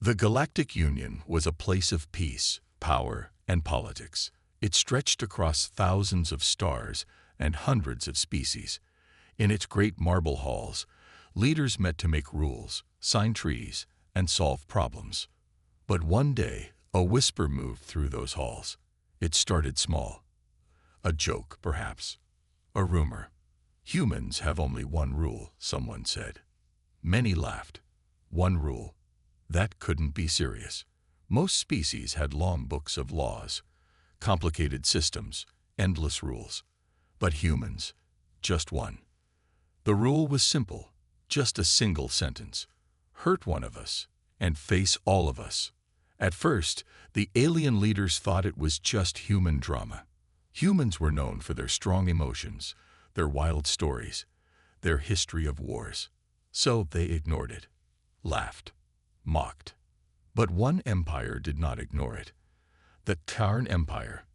The Galactic Union was a place of peace, power, and politics. It stretched across thousands of stars and hundreds of species. In its great marble halls, leaders met to make rules, sign treaties, and solve problems. But one day, a whisper moved through those halls. It started small. A joke, perhaps. A rumor. Humans have only one rule, someone said. Many laughed. One rule. That couldn't be serious. Most species had long books of laws, complicated systems, endless rules. But humans, just one. The rule was simple, just a single sentence. Hurt one of us, and face all of us. At first, the alien leaders thought it was just human drama. Humans were known for their strong emotions, their wild stories, their history of wars. So they ignored it, laughed, mocked. But one empire did not ignore it. The Karn Empire,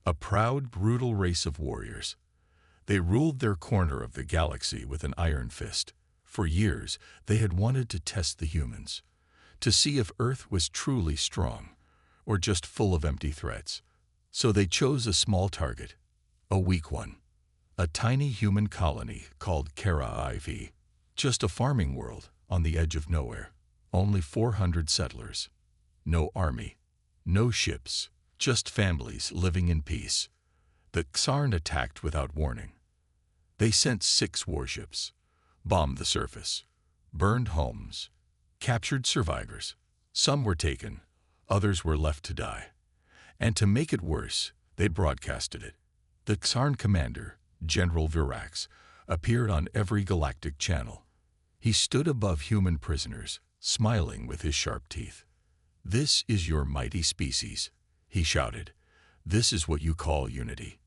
a proud, brutal race of warriors. They ruled their corner of the galaxy with an iron fist. For years, they had wanted to test the humans, to see if Earth was truly strong or just full of empty threats. So they chose a small target, a weak one, a tiny human colony called HFY, just a farming world on the edge of nowhere. Only 400 settlers. No army, no ships, just families living in peace. The Xarn attacked without warning. They sent 6 warships, bombed the surface, burned homes, captured survivors. Some were taken, others were left to die. And to make it worse, they broadcasted it. The Xarn commander, General Virax, appeared on every galactic channel. He stood above human prisoners, smiling with his sharp teeth. "This is your mighty species," he shouted. "This is what you call unity."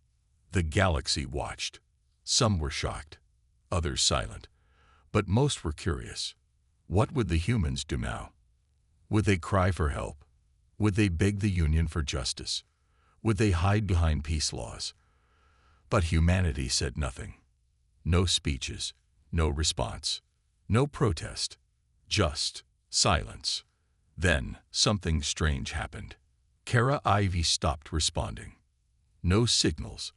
The galaxy watched. Some were shocked, others silent, but most were curious. What would the humans do now? Would they cry for help? Would they beg the Union for justice? Would they hide behind peace laws? But humanity said nothing. No speeches, no response, no protest, just silence. Then something strange happened. Kara Ivy stopped responding. No signals,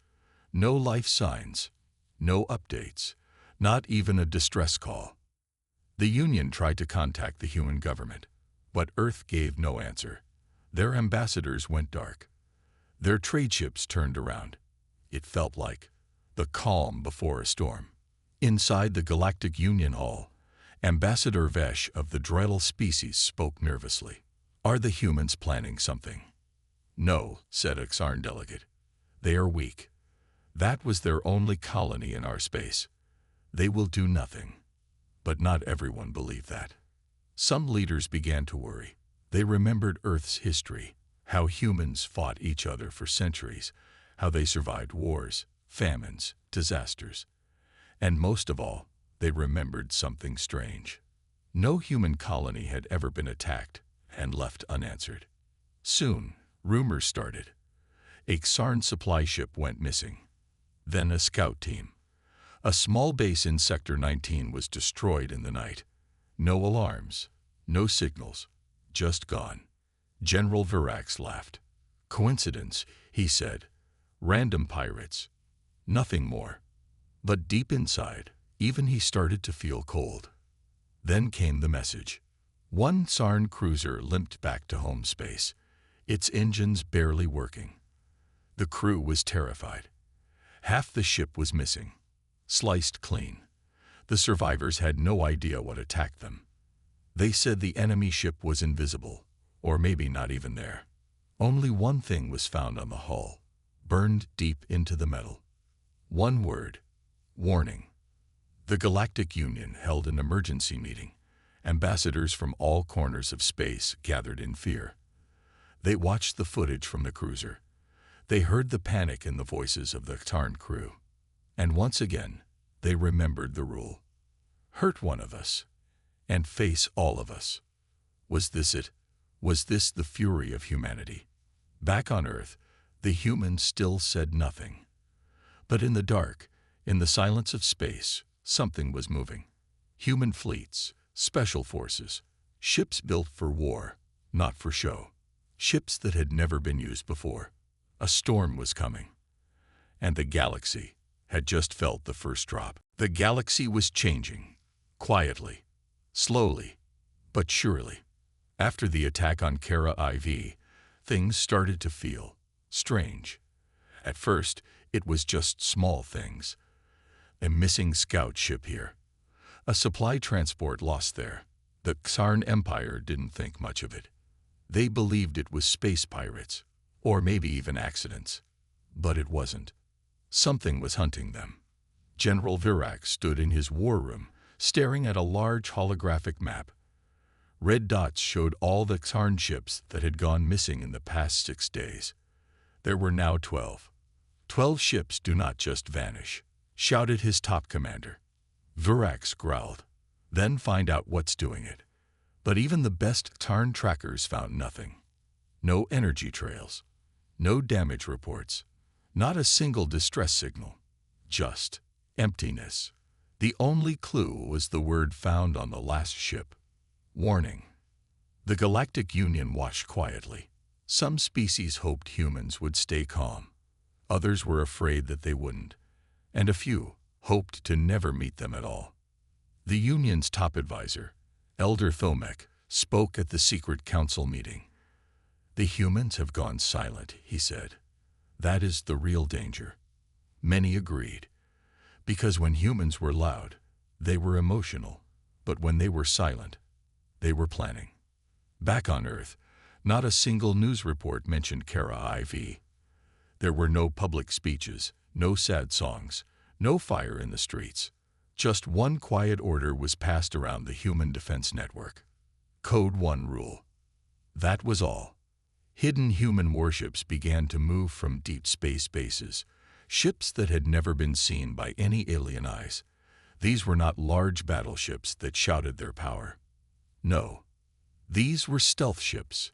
no life signs, no updates, not even a distress call. The Union tried to contact the human government, but Earth gave no answer. Their ambassadors went dark. Their trade ships turned around. It felt like the calm before a storm. Inside the Galactic Union Hall, Ambassador Vesh of the Dreidel species spoke nervously. "Are the humans planning something?" "No," said a Xarn delegate. "They are weak. That was their only colony in our space. They will do nothing." But not everyone believed that. Some leaders began to worry. They remembered Earth's history, how humans fought each other for centuries, how they survived wars, famines, disasters. And most of all, they remembered something strange. No human colony had ever been attacked and left unanswered. Soon, rumors started. A Xarn supply ship went missing. Then a scout team. A small base in Sector 19 was destroyed in the night. No alarms, no signals, just gone. General Virax laughed. "Coincidence," he said. "Random pirates. Nothing more." But deep inside, even he started to feel cold. Then came the message. One Xarn cruiser limped back to home space, its engines barely working. The crew was terrified. Half the ship was missing, sliced clean. The survivors had no idea what attacked them. They said the enemy ship was invisible, or maybe not even there. Only one thing was found on the hull, burned deep into the metal. One word: warning. The Galactic Union held an emergency meeting. Ambassadors from all corners of space gathered in fear. They watched the footage from the cruiser. They heard the panic in the voices of the Xarn crew. And once again, they remembered the rule. Hurt one of us, and face all of us. Was this it? Was this the fury of humanity? Back on Earth, the humans still said nothing. But in the dark, in the silence of space, something was moving. Human fleets, special forces, ships built for war, not for show. Ships that had never been used before. A storm was coming. And the galaxy had just felt the first drop. The galaxy was changing, quietly, slowly, but surely. After the attack on Kara IV, things started to feel strange. At first, it was just small things. A missing scout ship here. A supply transport lost there. The Xarn Empire didn't think much of it. They believed it was space pirates, or maybe even accidents. But it wasn't. Something was hunting them. General Virax stood in his war room, staring at a large holographic map. Red dots showed all the Xarn ships that had gone missing in the past 6 days. There were now 12. 12 ships do not just vanish, shouted his top commander. Virax growled. Then find out what's doing it. But even the best Xarn trackers found nothing. No energy trails. No damage reports. Not a single distress signal. Just emptiness. The only clue was the word found on the last ship. Warning. The Galactic Union watched quietly. Some species hoped humans would stay calm. Others were afraid that they wouldn't. And a few hoped to never meet them at all. The Union's top advisor, Elder Thomek, spoke at the secret council meeting. The humans have gone silent, he said. That is the real danger. Many agreed. Because when humans were loud, they were emotional. But when they were silent, they were planning. Back on Earth, not a single news report mentioned Kara IV. There were no public speeches, no sad songs, no fire in the streets. Just one quiet order was passed around the Human Defense Network. Code 1 rule. That was all. Hidden human warships began to move from deep space bases, ships that had never been seen by any alien eyes. These were not large battleships that shouted their power. No. These were stealth ships,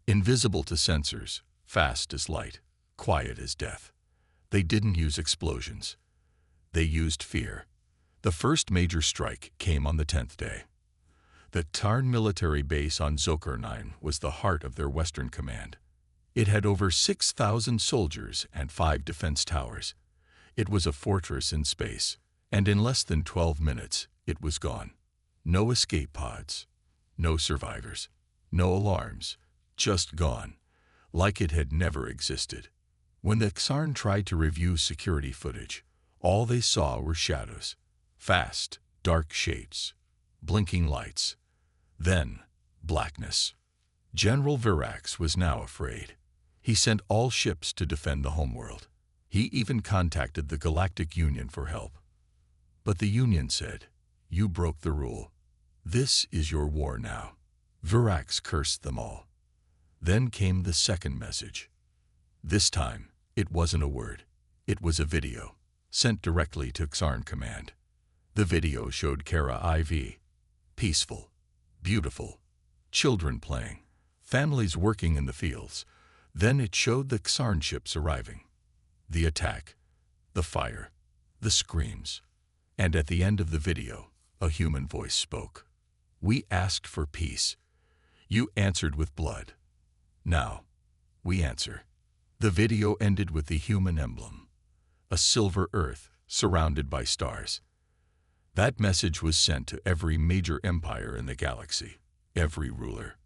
invisible to sensors, fast as light, quiet as death. They didn't use explosions. They used fear. The first major strike came on the 10th day. The Tarn military base on Zokar 9 was the heart of their Western Command. It had over 6,000 soldiers and 5 defense towers. It was a fortress in space, and in less than 12 minutes, it was gone. No escape pods, no survivors, no alarms, just gone, like it had never existed. When the Xarn tried to review security footage, all they saw were shadows, fast, dark shapes, blinking lights. Then, blackness. General Virax was now afraid. He sent all ships to defend the homeworld. He even contacted the Galactic Union for help. But the Union said, "You broke the rule. This is your war now." Virax cursed them all. Then came the second message. This time, it wasn't a word. It was a video, sent directly to Xarn Command. The video showed Kara IV. Peaceful. Beautiful. Children playing. Families working in the fields. Then it showed the Xarn ships arriving. The attack. The fire. The screams. And at the end of the video, a human voice spoke. "We asked for peace. You answered with blood. Now, we answer." The video ended with the human emblem. A silver Earth surrounded by stars. That message was sent to every major empire in the galaxy, every ruler,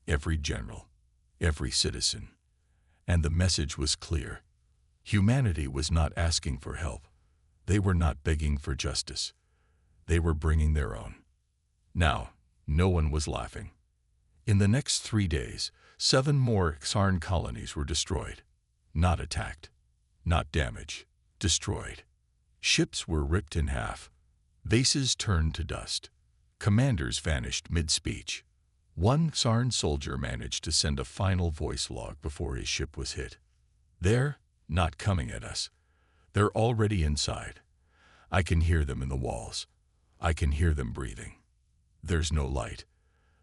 every general, every citizen. And the message was clear. Humanity was not asking for help. They were not begging for justice. They were bringing their own. Now, no one was laughing. In the next 3 days, 7 more Xarn colonies were destroyed. Not attacked, not damaged, destroyed. Ships were ripped in half. Bases turned to dust. Commanders vanished mid-speech. One Xarn soldier managed to send a final voice log before his ship was hit. "They're not coming at us. They're already inside. I can hear them in the walls. I can hear them breathing. There's no light.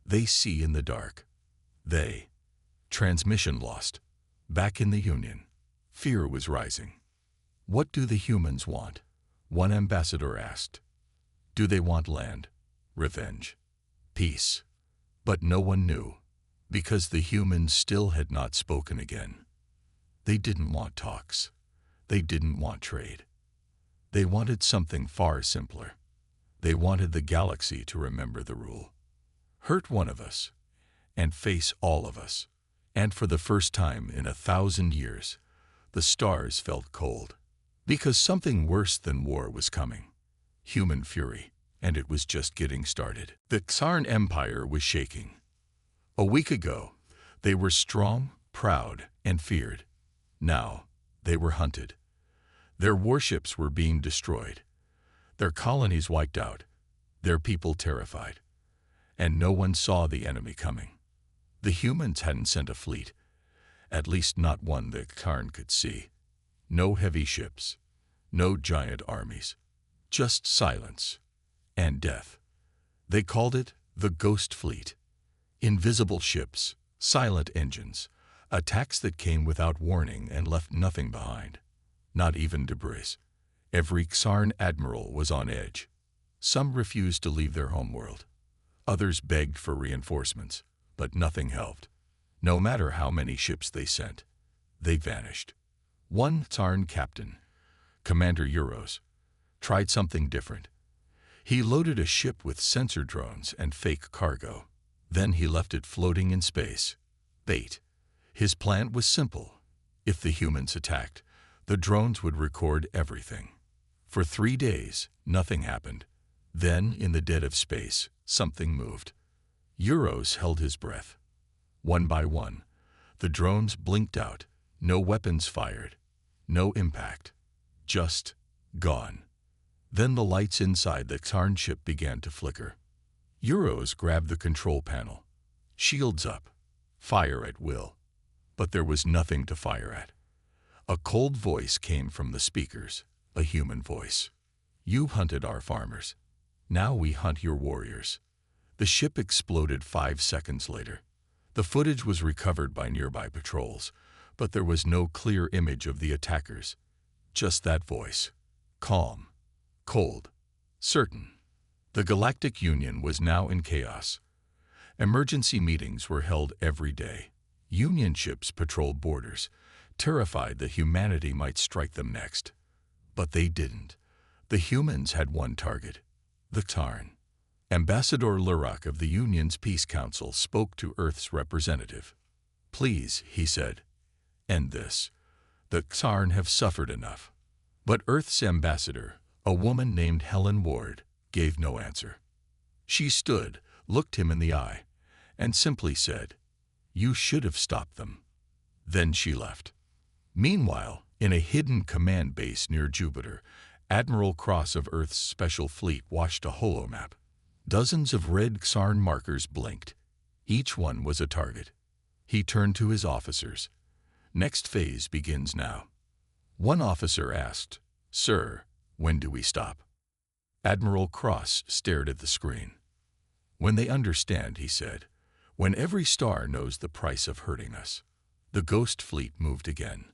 They see in the dark. They." Transmission lost. Back in the Union. Fear was rising. "What do the humans want?" one ambassador asked. "Do they want land, revenge, peace?" But no one knew. Because the humans still had not spoken again. They didn't want talks. They didn't want trade. They wanted something far simpler. They wanted the galaxy to remember the rule. Hurt one of us, and face all of us. And for the first time in 1,000 years, the stars felt cold. Because something worse than war was coming. Human fury, and it was just getting started. The Xarn Empire was shaking. A week ago, they were strong, proud, and feared. Now, they were hunted. Their warships were being destroyed. Their colonies wiped out. Their people terrified. And no one saw the enemy coming. The humans hadn't sent a fleet, at least not one that Xarn could see. No heavy ships, no giant armies, just silence and death. They called it the Ghost Fleet. Invisible ships, silent engines, attacks that came without warning and left nothing behind, not even debris. Every Xarn admiral was on edge. Some refused to leave their homeworld. Others begged for reinforcements, but nothing helped. No matter how many ships they sent, they vanished. One Xarn captain, Commander Euros, tried something different. He loaded a ship with sensor drones and fake cargo. Then he left it floating in space. Bait. His plan was simple. If the humans attacked, the drones would record everything. For 3 days, nothing happened. Then, in the dead of space, something moved. Euros held his breath. One by one, the drones blinked out. No weapons fired. No impact. Just gone. Then the lights inside the Xarn ship began to flicker. Euros grabbed the control panel. Shields up. Fire at will. But there was nothing to fire at. A cold voice came from the speakers, a human voice. You hunted our farmers. Now we hunt your warriors. The ship exploded 5 seconds later. The footage was recovered by nearby patrols, but there was no clear image of the attackers. Just that voice. Calm. Cold. Certain. The Galactic Union was now in chaos. Emergency meetings were held every day. Union ships patrolled borders, terrified that humanity might strike them next. But they didn't. The humans had one target, the Xarn. Ambassador Lurak of the Union's Peace Council spoke to Earth's representative. Please, he said, end this. The Xarn have suffered enough. But Earth's ambassador, a woman named Helen Ward, gave no answer. She stood, looked him in the eye, and simply said, you should have stopped them. Then she left. Meanwhile, in a hidden command base near Jupiter, Admiral Cross of Earth's Special Fleet watched a holomap. Dozens of red Xarn markers blinked. Each one was a target. He turned to his officers. Next phase begins now. One officer asked, Sir, when do we stop? Admiral Cross stared at the screen. When they understand, he said, when every star knows the price of hurting us. The Ghost Fleet moved again.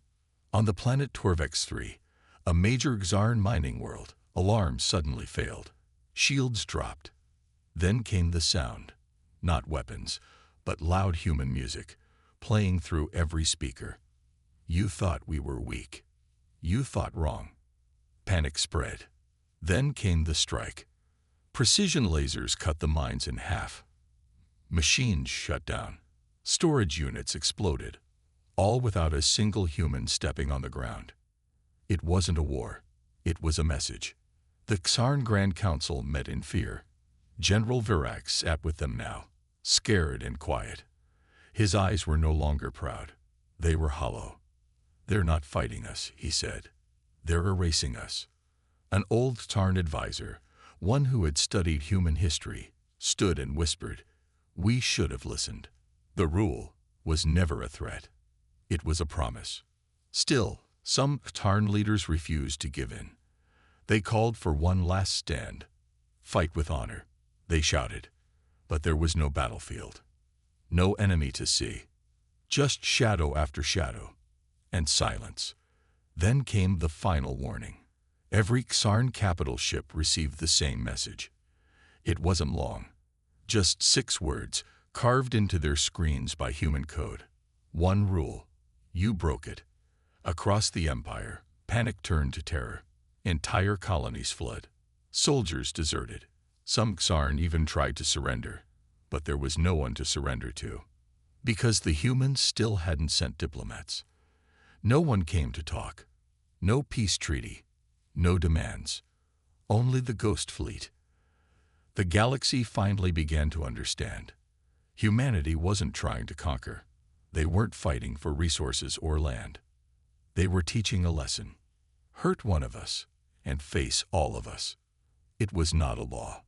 On the planet Torvex 3, a major Xarn mining world, alarms suddenly failed. Shields dropped. Then came the sound, not weapons, but loud human music, playing through every speaker. You thought we were weak. You thought wrong. Panic spread. Then came the strike. Precision lasers cut the mines in half. Machines shut down. Storage units exploded, all without a single human stepping on the ground. It wasn't a war. It was a message. The Xarn Grand Council met in fear. General Virax sat with them now, scared and quiet. His eyes were no longer proud. They were hollow. They're not fighting us, he said. They're erasing us. An old Xarn advisor, one who had studied human history, stood and whispered, we should have listened. The rule was never a threat. It was a promise. Still, some Xarn leaders refused to give in. They called for one last stand. Fight with honor, they shouted. But there was no battlefield. No enemy to see. Just shadow after shadow. And silence. Then came the final warning. Every Xarn capital ship received the same message. It wasn't long. Just 6 words, carved into their screens by human code. One rule: you broke it. Across the empire, panic turned to terror. Entire colonies fled. Soldiers deserted. Some Xarn even tried to surrender, but there was no one to surrender to. Because the humans still hadn't sent diplomats. No one came to talk. No peace treaty. No demands. Only the ghost fleet. The galaxy finally began to understand. Humanity wasn't trying to conquer. They weren't fighting for resources or land. They were teaching a lesson. Hurt one of us, and face all of us. It was not a law.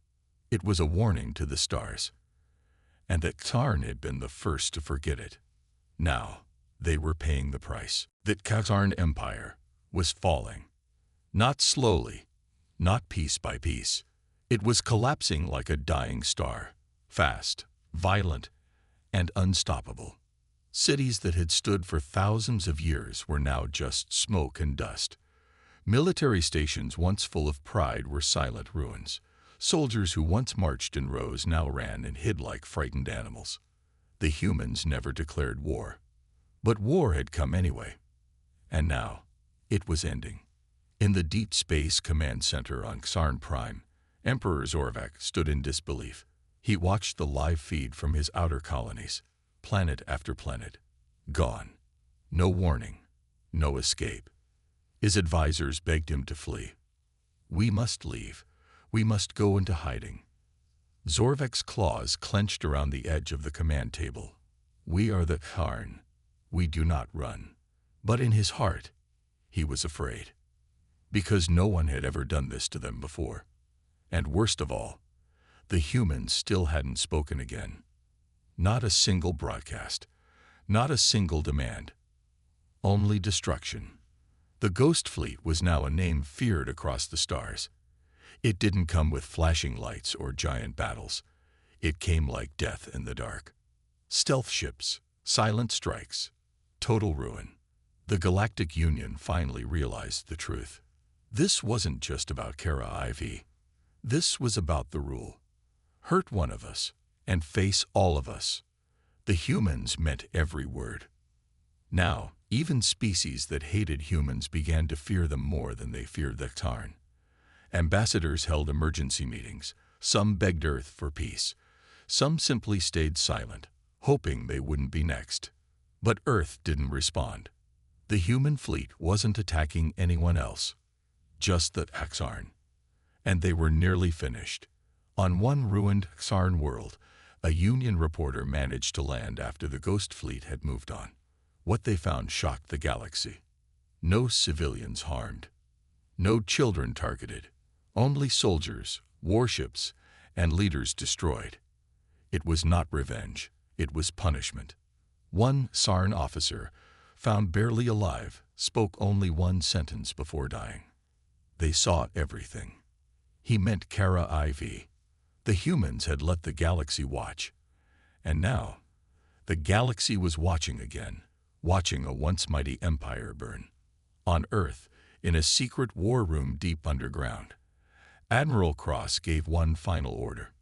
It was a warning to the stars. And that Xarn had been the first to forget it. Now, they were paying the price. That Xarn Empire was falling. Not slowly, not piece by piece. It was collapsing like a dying star. Fast, violent, and unstoppable. Cities that had stood for thousands of years were now just smoke and dust. Military stations once full of pride were silent ruins. Soldiers who once marched in rows now ran and hid like frightened animals. The humans never declared war. But war had come anyway. And now, it was ending. In the Deep Space Command Center on Xarn Prime, Emperor Zorvak stood in disbelief. He watched the live feed from his outer colonies, planet after planet. Gone. No warning. No escape. His advisors begged him to flee. We must leave. We must go into hiding. Zorvak's claws clenched around the edge of the command table. We are the Xarn. We do not run. But in his heart, he was afraid. Because no one had ever done this to them before. And worst of all, the humans still hadn't spoken again. Not a single broadcast. Not a single demand. Only destruction. The Ghost Fleet was now a name feared across the stars. It didn't come with flashing lights or giant battles. It came like death in the dark. Stealth ships, silent strikes, total ruin. The Galactic Union finally realized the truth. This wasn't just about Kara IV. This was about the rule. Hurt one of us, and face all of us. The humans meant every word. Now, even species that hated humans began to fear them more than they feared the Xarn. Ambassadors held emergency meetings. Some begged Earth for peace. Some simply stayed silent, hoping they wouldn't be next. But Earth didn't respond. The human fleet wasn't attacking anyone else. Just the Xarn. And they were nearly finished. On one ruined Xarn world, a Union reporter managed to land after the Ghost Fleet had moved on. What they found shocked the galaxy. No civilians harmed. No children targeted. Only soldiers, warships, and leaders destroyed. It was not revenge. It was punishment. One Xarn officer, found barely alive, spoke only one sentence before dying. They saw everything. He meant Kara IV. The humans had let the galaxy watch. And now, the galaxy was watching again, watching a once mighty empire burn. On Earth, in a secret war room deep underground, Admiral Cross gave one final order.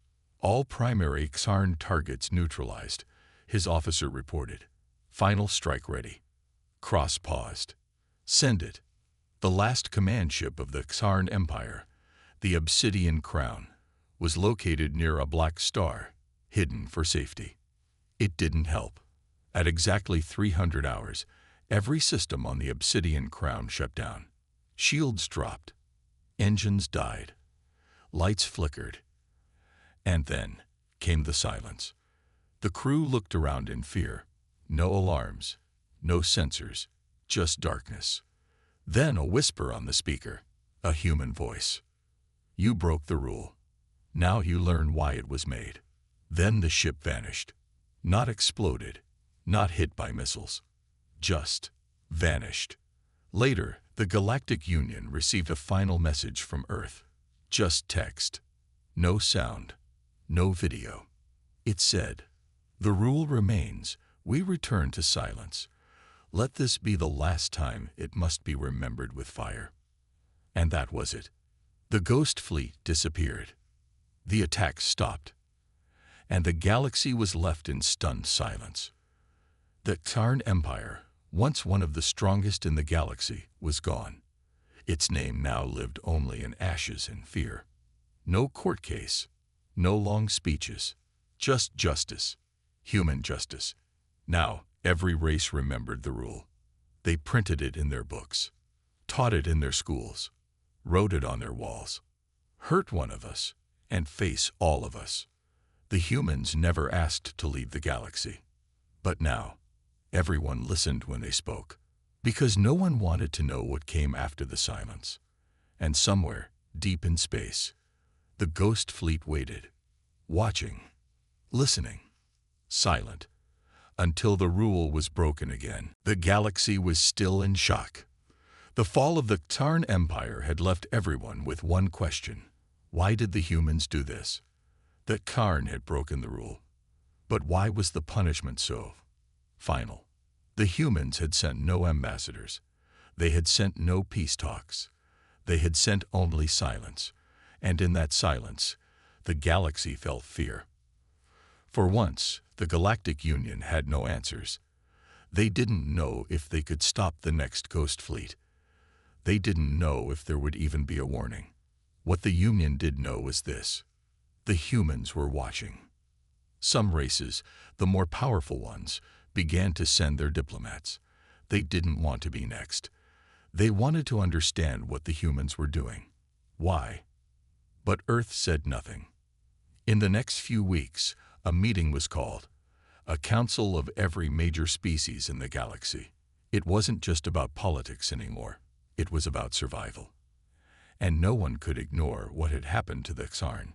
All primary Xarn targets neutralized, his officer reported. Final strike ready. Cross paused. Send it. The last command ship of the Xarn Empire, the Obsidian Crown, was located near a black star, hidden for safety. It didn't help. At exactly 300 hours, every system on the Obsidian Crown shut down. Shields dropped. Engines died. Lights flickered. And then came the silence. The crew looked around in fear. No alarms, no sensors, just darkness. Then a whisper on the speaker, a human voice. You broke the rule. Now you learn why it was made. Then the ship vanished. Not exploded, not hit by missiles. Just vanished. Later, the Galactic Union received a final message from Earth. Just text. No sound. No video. It said, "The rule remains. We return to silence. Let this be the last time it must be remembered with fire." And that was it. The Ghost Fleet disappeared. The attacks stopped. and the galaxy was left in stunned silence. The Tarn Empire, once one of the strongest in the galaxy, was gone. Its name now lived only in ashes and fear. No court case, no long speeches, just justice, human justice. Now, every race remembered the rule. They printed it in their books, taught it in their schools, wrote it on their walls. Hurt one of us, and face all of us. The humans never asked to leave the galaxy. But now, everyone listened when they spoke, because no one wanted to know what came after the silence. And somewhere, deep in space, the ghost fleet waited, watching, listening, silent, until the rule was broken again. The galaxy was still in shock. The fall of the Tarn Empire had left everyone with one question. Why did the humans do this? The Tarn had broken the rule. But why was the punishment so final? The humans had sent no ambassadors. They had sent no peace talks. They had sent only silence. And in that silence, the galaxy felt fear. For once, the Galactic Union had no answers. They didn't know if they could stop the next ghost fleet. They didn't know if there would even be a warning. What the Union did know was this: the humans were watching. Some races, the more powerful ones, began to send their diplomats. They didn't want to be next. They wanted to understand what the humans were doing. Why? But Earth said nothing. In the next few weeks, a meeting was called, a council of every major species in the galaxy. It wasn't just about politics anymore. It was about survival. And no one could ignore what had happened to the Xarn.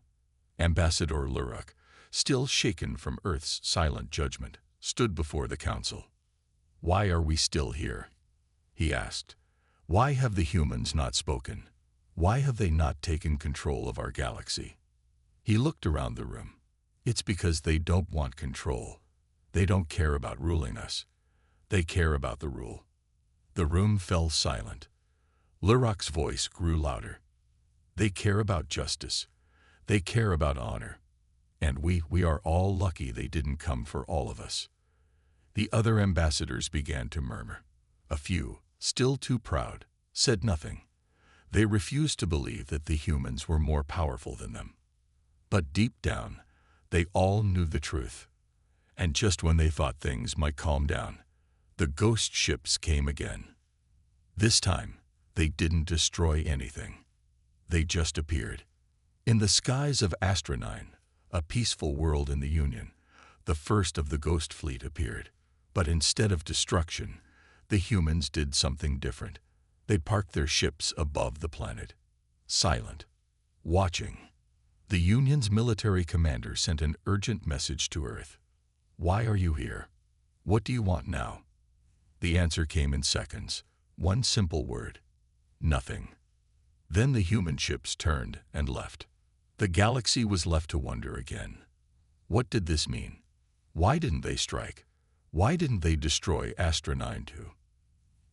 Ambassador Luruk, still shaken from Earth's silent judgment, stood before the council. "Why are we still here?" he asked. "Why have the humans not spoken? Why have they not taken control of our galaxy?" He looked around the room. "It's because they don't want control. They don't care about ruling us. They care about the rule." The room fell silent. Luruk's voice grew louder. "They care about justice. They care about honor. And we are all lucky they didn't come for all of us." The other ambassadors began to murmur. A few, still too proud, said nothing. They refused to believe that the humans were more powerful than them. But deep down, they all knew the truth. And just when they thought things might calm down, the ghost ships came again. This time, they didn't destroy anything. They just appeared. In the skies of Astronine, a peaceful world in the Union, the first of the ghost fleet appeared. But instead of destruction, the humans did something different. They parked their ships above the planet, silent, watching. The Union's military commander sent an urgent message to Earth. "Why are you here? What do you want now?" The answer came in seconds. One simple word: nothing. Then the human ships turned and left. The galaxy was left to wonder again. What did this mean? Why didn't they strike? Why didn't they destroy Astronine too?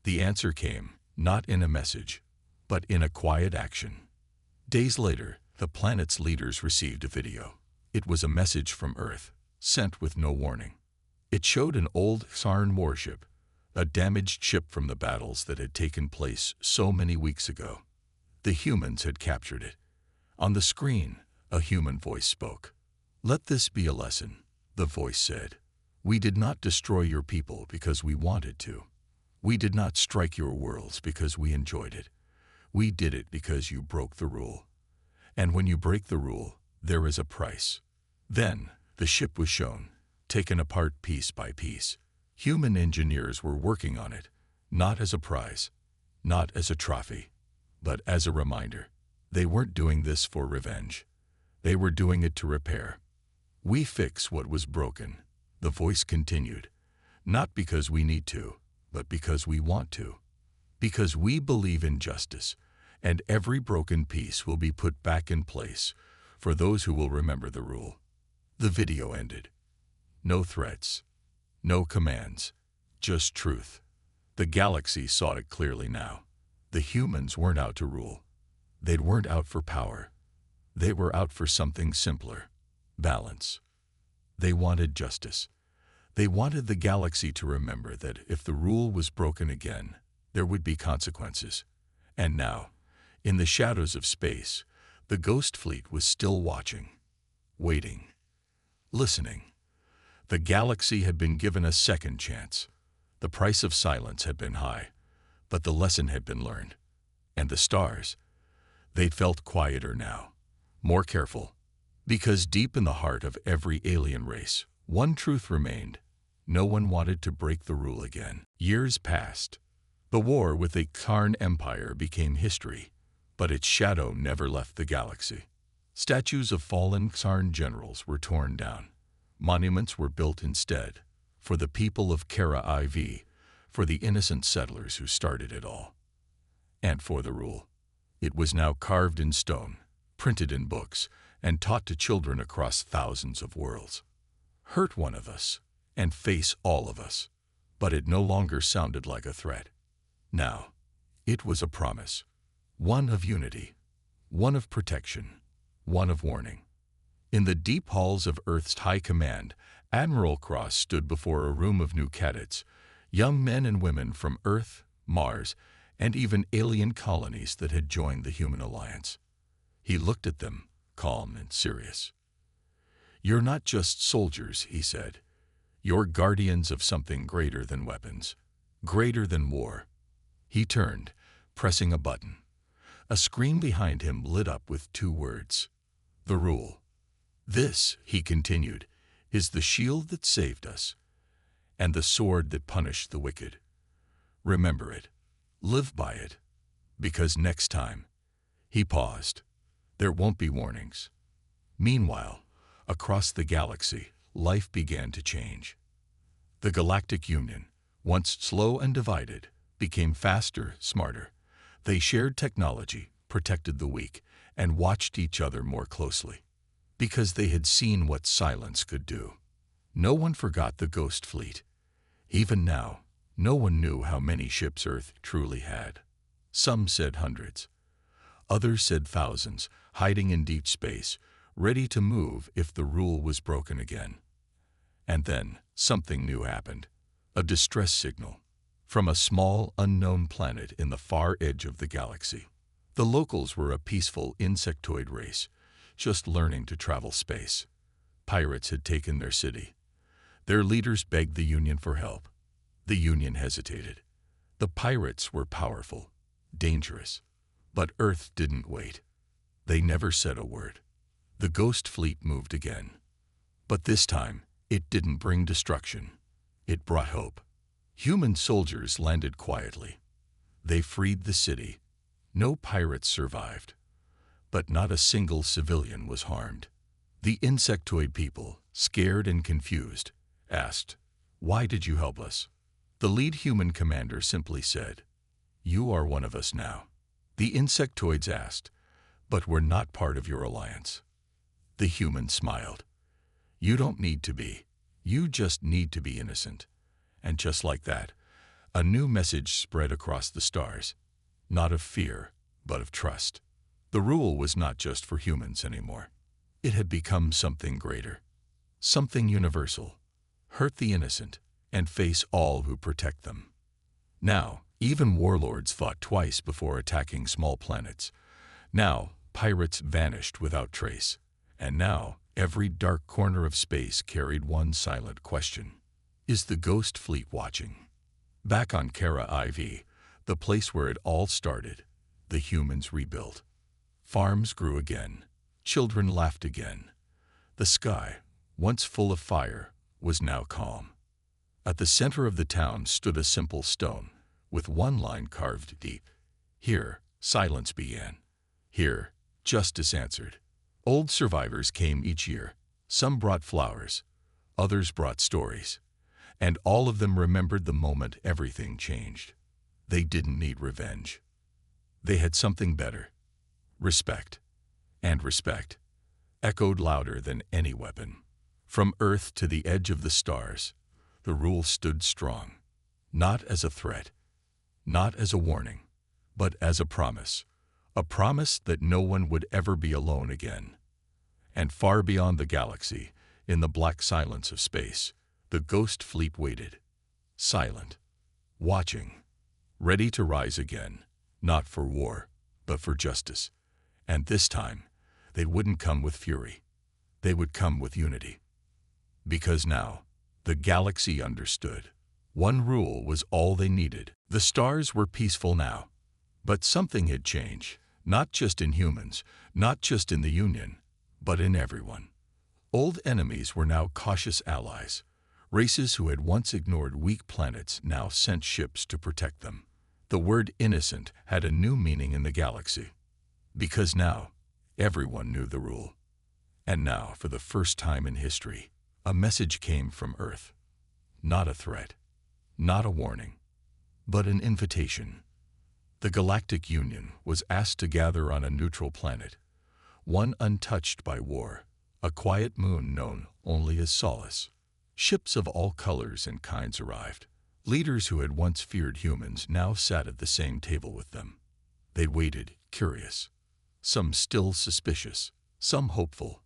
The answer came, not in a message, but in a quiet action. Days later, the planet's leaders received a video. It was a message from Earth, sent with no warning. It showed an old Xarn warship, a damaged ship from the battles that had taken place so many weeks ago. The humans had captured it. On the screen, a human voice spoke. "Let this be a lesson," the voice said. "We did not destroy your people because we wanted to. We did not strike your worlds because we enjoyed it. We did it because you broke the rule. And when you break the rule, there is a price." Then, the ship was shown, taken apart piece by piece. Human engineers were working on it, not as a prize, not as a trophy, but as a reminder. They weren't doing this for revenge. They were doing it to repair. "We fix what was broken," the voice continued, "not because we need to, but because we want to. Because we believe in justice, and every broken piece will be put back in place for those who will remember the rule." The video ended. No threats, no commands, just truth. The galaxy saw it clearly now. The humans weren't out to rule. They weren't out for power. They were out for something simpler: balance. They wanted justice. They wanted the galaxy to remember that if the rule was broken again, there would be consequences. And now, in the shadows of space, the Ghost Fleet was still watching, waiting, listening. The galaxy had been given a second chance. The price of silence had been high, but the lesson had been learned. And the stars, they felt quieter now, more careful, because deep in the heart of every alien race, one truth remained: no one wanted to break the rule again. Years passed. The war with the Karn Empire became history, but its shadow never left the galaxy. Statues of fallen Karn generals were torn down. Monuments were built instead, for the people of Kara IV, for the innocent settlers who started it all. And for the rule. It was now carved in stone, printed in books, and taught to children across thousands of worlds. Hurt one of us, and face all of us. But it no longer sounded like a threat. Now, it was a promise. One of unity, one of protection, one of warning. In the deep halls of Earth's High Command, Admiral Cross stood before a room of new cadets, young men and women from Earth, Mars, and even alien colonies that had joined the Human Alliance. He looked at them, calm and serious. "You're not just soldiers," he said. "You're guardians of something greater than weapons, greater than war." He turned, pressing a button. A screen behind him lit up with two words: the rule. "This," he continued, "is the shield that saved us, and the sword that punished the wicked. Remember it. Live by it. Because next time—" He paused. "There won't be warnings." Meanwhile, across the galaxy, life began to change. The Galactic Union, once slow and divided, became faster, smarter. They shared technology, protected the weak, and watched each other more closely. Because they had seen what silence could do. No one forgot the Ghost Fleet. Even now, no one knew how many ships Earth truly had. Some said hundreds. Others said thousands, hiding in deep space, ready to move if the rule was broken again. And then, something new happened. A distress signal. From a small, unknown planet in the far edge of the galaxy. The locals were a peaceful insectoid race, just learning to travel space. Pirates had taken their city. Their leaders begged the Union for help. The Union hesitated. The pirates were powerful, dangerous. But Earth didn't wait. They never said a word. The Ghost Fleet moved again. But this time, it didn't bring destruction. It brought hope. Human soldiers landed quietly. They freed the city. No pirates survived. But not a single civilian was harmed. The insectoid people, scared and confused, asked, "Why did you help us?" The lead human commander simply said, "You are one of us now." The insectoids asked, "But we're not part of your alliance." The human smiled. "You don't need to be. You just need to be innocent." And just like that, a new message spread across the stars. Not of fear, but of trust. The rule was not just for humans anymore. It had become something greater. Something universal. Hurt the innocent, and face all who protect them. Now, even warlords thought twice before attacking small planets. Now, pirates vanished without trace. And now, every dark corner of space carried one silent question. Is the Ghost Fleet watching? Back on Kara IV, the place where it all started, the humans rebuilt. Farms grew again. Children laughed again. The sky, once full of fire, was now calm. At the center of the town stood a simple stone, with one line carved deep. Here, silence began. Here, justice answered. Old survivors came each year. Some brought flowers. Others brought stories. And all of them remembered the moment everything changed. They didn't need revenge. They had something better. Respect. And respect echoed louder than any weapon. From Earth to the edge of the stars, the rule stood strong. Not as a threat, not as a warning, but as a promise. A promise that no one would ever be alone again. And far beyond the galaxy, In the black silence of space, the ghost fleet waited, silent, watching, ready to rise again, not for war, but for justice. And this time, they wouldn't come with fury. They would come with unity. Because now, the galaxy understood. One rule was all they needed. The stars were peaceful now. But something had changed, not just in humans, not just in the Union, but in everyone. Old enemies were now cautious allies. Races who had once ignored weak planets now sent ships to protect them. The word innocent had a new meaning in the galaxy. Because now, everyone knew the rule. And now, for the first time in history, a message came from Earth. Not a threat, not a warning, but an invitation. The Galactic Union was asked to gather on a neutral planet, one untouched by war, a quiet moon known only as Solace. Ships of all colors and kinds arrived. Leaders who had once feared humans now sat at the same table with them. They waited, curious, some still suspicious, some hopeful.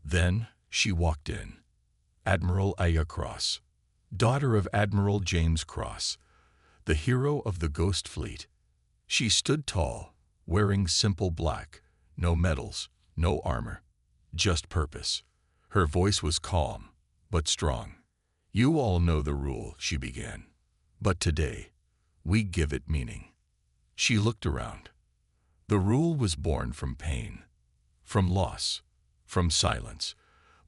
Then she walked in. Admiral Aya Cross, daughter of Admiral James Cross, the hero of the Ghost Fleet. She stood tall, wearing simple black, no medals, no armor, just purpose. Her voice was calm, but strong. "You all know the rule," she began. "But today, we give it meaning." She looked around. The rule was born from pain, from loss, from silence.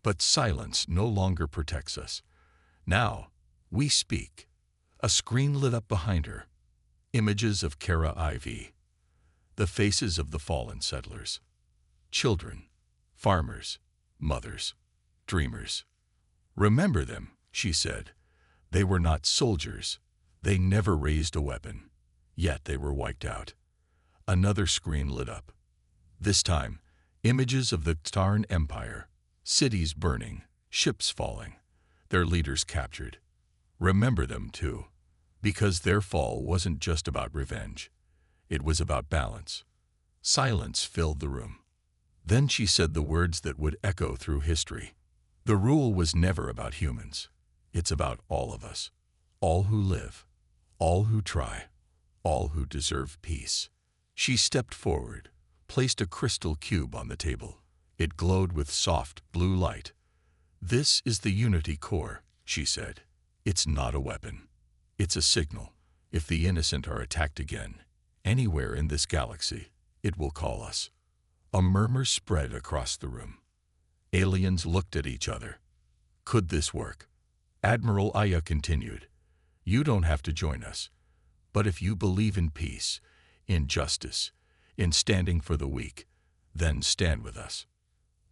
But silence no longer protects us. Now, we speak. A screen lit up behind her. Images of Kara IV. The faces of the fallen settlers. Children, farmers, mothers, dreamers. "Remember them," she said. "They were not soldiers. They never raised a weapon. Yet they were wiped out." Another screen lit up. This time, images of the Tarn Empire. Cities burning, ships falling, their leaders captured. Remember them too, because their fall wasn't just about revenge. It was about balance. Silence filled the room. Then she said the words that would echo through history. "The rule was never about humans. It's about all of us. All who live, all who try, all who deserve peace." She stepped forward, placed a crystal cube on the table. It glowed with soft blue light. "This is the Unity Core," she said. "It's not a weapon. It's a signal. If the innocent are attacked again, anywhere in this galaxy, it will call us." A murmur spread across the room. Aliens looked at each other. Could this work? Admiral Aya continued. "You don't have to join us. But if you believe in peace, in justice, in standing for the weak, then stand with us."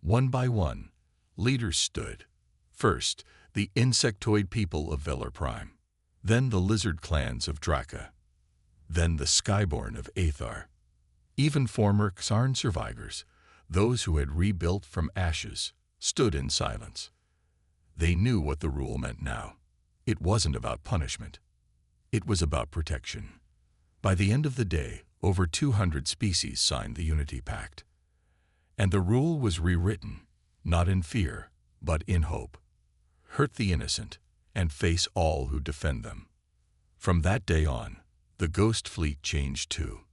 One by one, leaders stood. First, the insectoid people of Velar Prime. Then the lizard clans of Draka. Then the skyborn of Aethar. Even former Xarn survivors, those who had rebuilt from ashes, stood in silence. They knew what the rule meant now. It wasn't about punishment. It was about protection. By the end of the day, over 200 species signed the Unity Pact. And the rule was rewritten, not in fear, but in hope. Hurt the innocent, and face all who defend them. From that day on, the Ghost Fleet changed too.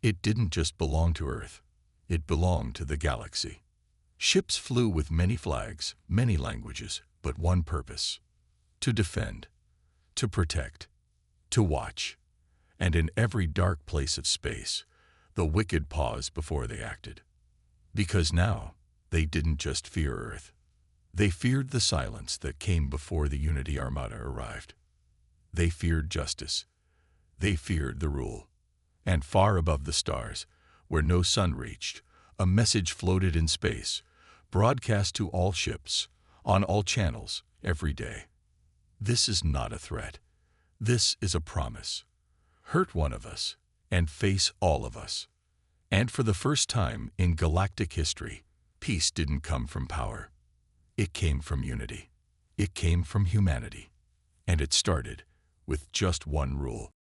It didn't just belong to Earth. It belonged to the galaxy. Ships flew with many flags, many languages, but one purpose: to defend, to protect, to watch. And in every dark place of space, the wicked paused before they acted. Because now, they didn't just fear Earth. They feared the silence that came before the Unity Armada arrived. They feared justice. They feared the rule. And far above the stars, where no sun reached, a message floated in space, broadcast to all ships, on all channels, every day. This is not a threat. This is a promise. Hurt one of us, and face all of us. And for the first time in galactic history, peace didn't come from power. It came from unity. It came from humanity. And it started with just one rule.